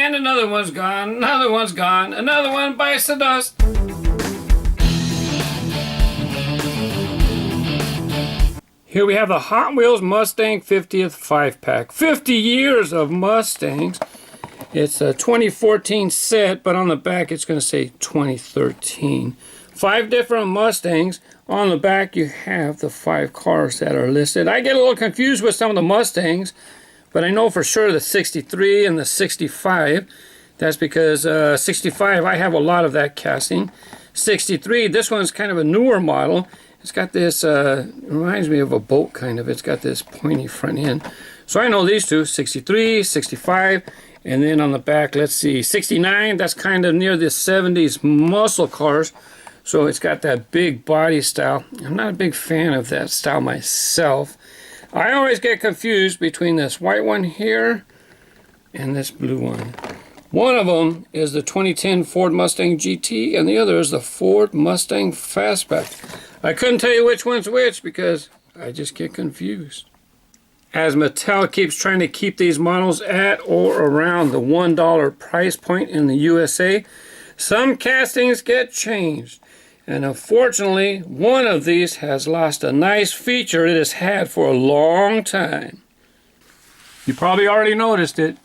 And another one's gone, another one's gone, another one bites the dust. Here we have the Hot Wheels Mustang 50th 5-pack. 50 years of Mustangs. It's a 2014 set, but on the back it's going to say 2013. 5 different Mustangs. On the back you have the 5 cars that are listed. I get a little confused with some of the Mustangs, but I know for sure the 63 and the 65. That's because 65, I have a lot of that casting. 63, this one's kind of a newer model. It's got this, reminds me of a boat kind of. It's got this pointy front end. So I know these two, 63, 65, and then on the back, let's see, 69, that's kind of near the 70s muscle cars. So it's got that big body style. I'm not a big fan of that style myself. I always get confused between this white one here and this blue one. One of them is the 2010 Ford Mustang GT, and the other is the Ford Mustang Fastback. I couldn't tell you which one's which because I just get confused. As Mattel keeps trying to keep these models at or around the $1 price point in the USA, some castings get changed. And unfortunately, one of these has lost a nice feature it has had for a long time. You probably already noticed it.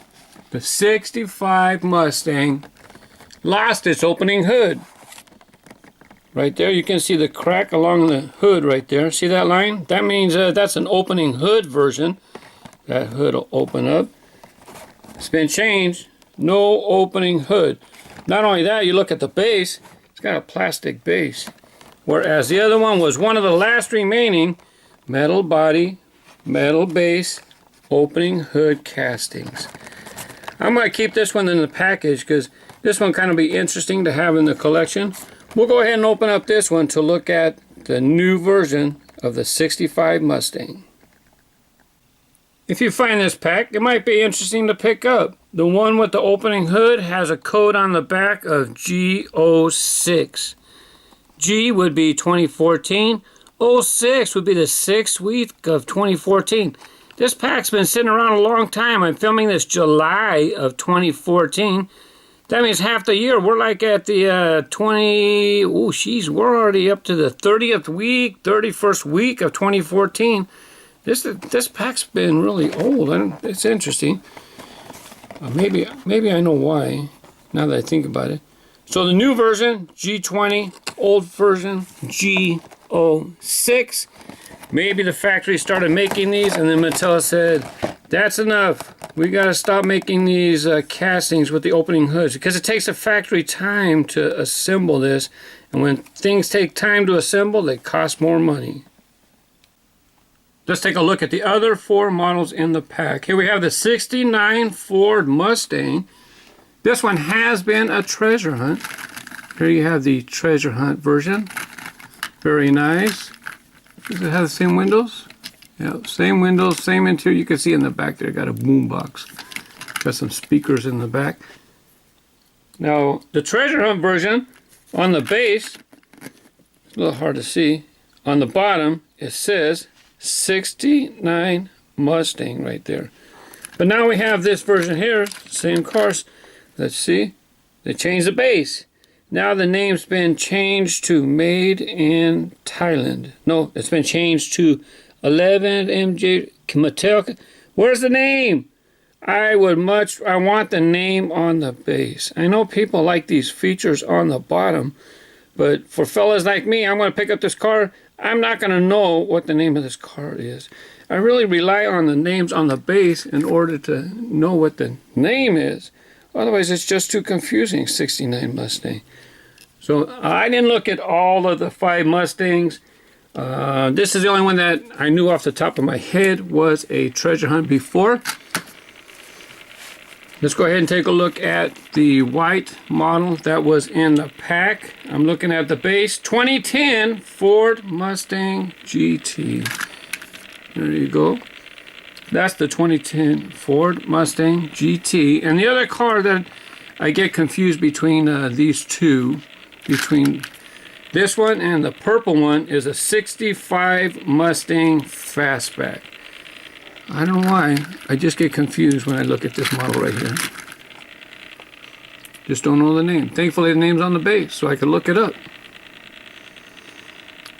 The 65 Mustang lost its opening hood. Right there, you can see the crack along the hood right there. See that line? That means that's an opening hood version. That hood will open up. It's been changed. No opening hood. Not only that, you look at the base. It's got a plastic base. Whereas the other one was one of the last remaining metal body, metal base, opening hood castings. I'm going to keep this one in the package because this one kind of be interesting to have in the collection. We'll go ahead and open up this one to look at the new version of the 65 Mustang. If you find this pack, it might be interesting to pick up. The one with the opening hood has a code on the back of G06. G would be 2014. 06 would be the 6th week of 2014. This pack's been sitting around a long time. I'm filming this July of 2014. That means half the year. We're like at the we're already up to the 30th week, 31st week of 2014. This pack's been really old. It's interesting. Maybe I know why, now that I think about it. So the new version, G20, old version, G06. Maybe the factory started making these and then Mattel said, that's enough. We got to stop making these castings with the opening hoods because it takes a factory time to assemble this. And when things take time to assemble, they cost more money. Let's take a look at the other 4 models in the pack. Here we have the 69 Ford Mustang. This one has been a treasure hunt. Here you have the treasure hunt version. Very nice. Does it have the same windows? Yeah, same windows, same interior. You can see in the back there, got a boom box. Got some speakers in the back. Now, the treasure hunt version, on the base, it's a little hard to see. On the bottom, it says 69 Mustang right there. But now we have this version here, same cars. Let's see. They changed the base. Now the name's been changed to Made in Thailand. No, it's been changed to 11 MJ Mattel. Where's the name? I want the name on the base. I know people like these features on the bottom, but for fellas like me, I'm going to pick up this car. I'm not going to know what the name of this car is. I really rely on the names on the base in order to know what the name is. Otherwise, it's just too confusing, 69 Mustang. So I didn't look at all of the 5 Mustangs. This is the only one that I knew off the top of my head was a treasure hunt before. Let's go ahead and take a look at the white model that was in the pack. I'm looking at the base. 2010 Ford Mustang GT. There you go. That's the 2010 Ford Mustang GT. And the other car that I get confused between these two, between this one and the purple one, is a 65 Mustang Fastback. I don't know why. I just get confused when I look at this model right here. Just don't know the name. Thankfully, the name's on the base, so I could look it up.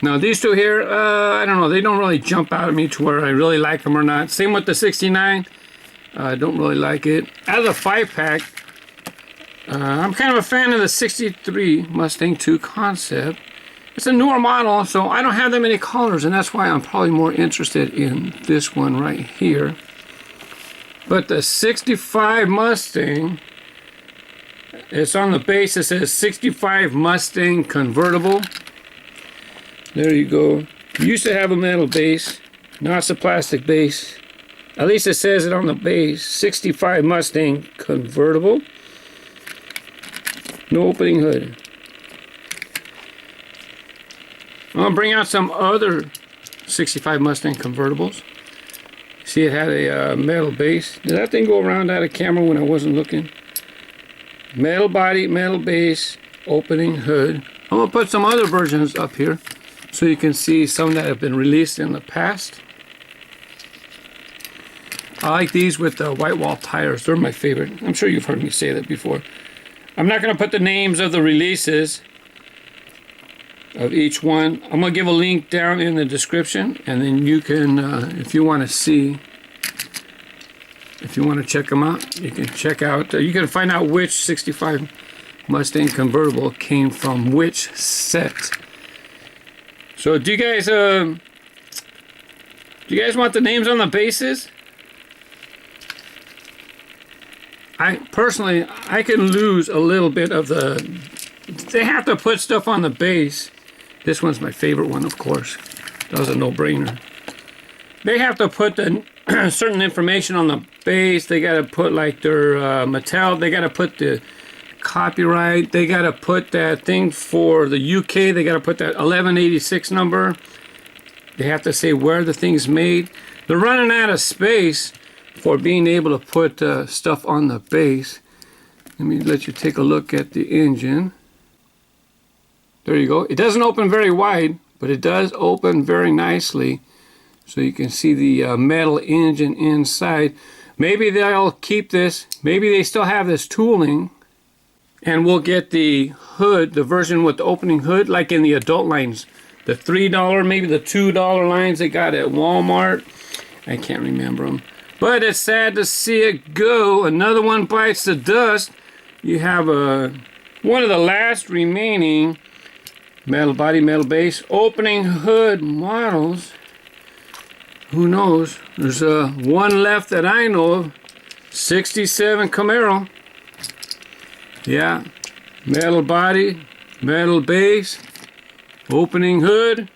Now, these two here, I don't know. They don't really jump out at me to where I really like them or not. Same with the 69. I don't really like it. Out of the 5-pack, I'm kind of a fan of the 63 Mustang II Concept. It's a newer model, so I don't have that many colors, and that's why I'm probably more interested in this one right here. But the 65 Mustang, it's on the base. It says 65 Mustang Convertible. There you go. You used to have a metal base. Now it's a plastic base. At least it says it on the base. 65 Mustang Convertible. No opening hood. I'm going to bring out some other 65 Mustang convertibles. See, it had a metal base. Did that thing go around out of camera when I wasn't looking? Metal body, metal base, opening hood. I'm going to put some other versions up here so you can see some that have been released in the past. I like these with the white wall tires. They're my favorite. I'm sure you've heard me say that before. I'm not going to put the names of the releases of each one. I'm going to give a link down in the description, and then you can, if you want to see, if you want to check them out, you can check out, you can find out which 65 Mustang Convertible came from which set. So do you guys want the names on the bases? I can lose a little bit of the, they have to put stuff on the base. This one's my favorite one, of course. That was a no-brainer. They have to put the certain information on the base. They got to put like their Mattel. They got to put the copyright. They got to put that thing for the UK. They got to put that 1186 number. They have to say where the thing's made. They're running out of space for being able to put stuff on the base. Let me let you take a look at the engine. There you go. It doesn't open very wide, but it does open very nicely. So you can see the metal engine inside. Maybe they'll keep this. Maybe they still have this tooling. And we'll get the hood, the version with the opening hood, like in the adult lines. The $3, maybe the $2 lines they got at Walmart. I can't remember them. But it's sad to see it go. Another one bites the dust. You have one of the last remaining metal body, metal base, opening hood models. Who knows? There's one left that I know of. 67 Camaro. Yeah. Metal body, metal base, opening hood.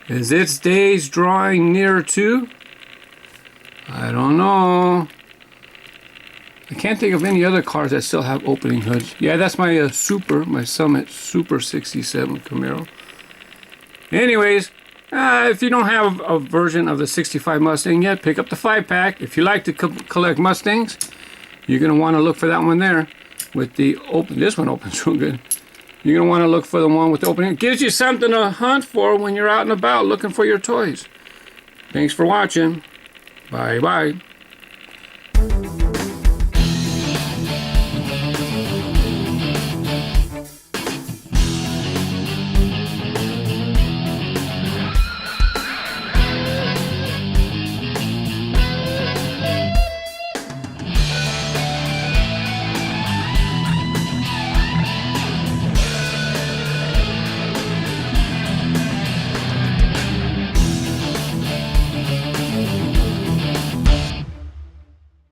Is its days drawing nearer to? I don't know. I can't think of any other cars that still have opening hoods. Yeah, that's my my Summit Super 67 Camaro. Anyways, if you don't have a version of the 65 Mustang yet, pick up the 5-pack. If you like to collect Mustangs, you're going to want to look for that one there with the open. This one opens real good. You're going to want to look for the one with the opening. It gives you something to hunt for when you're out and about looking for your toys. Thanks for watching. Bye-bye.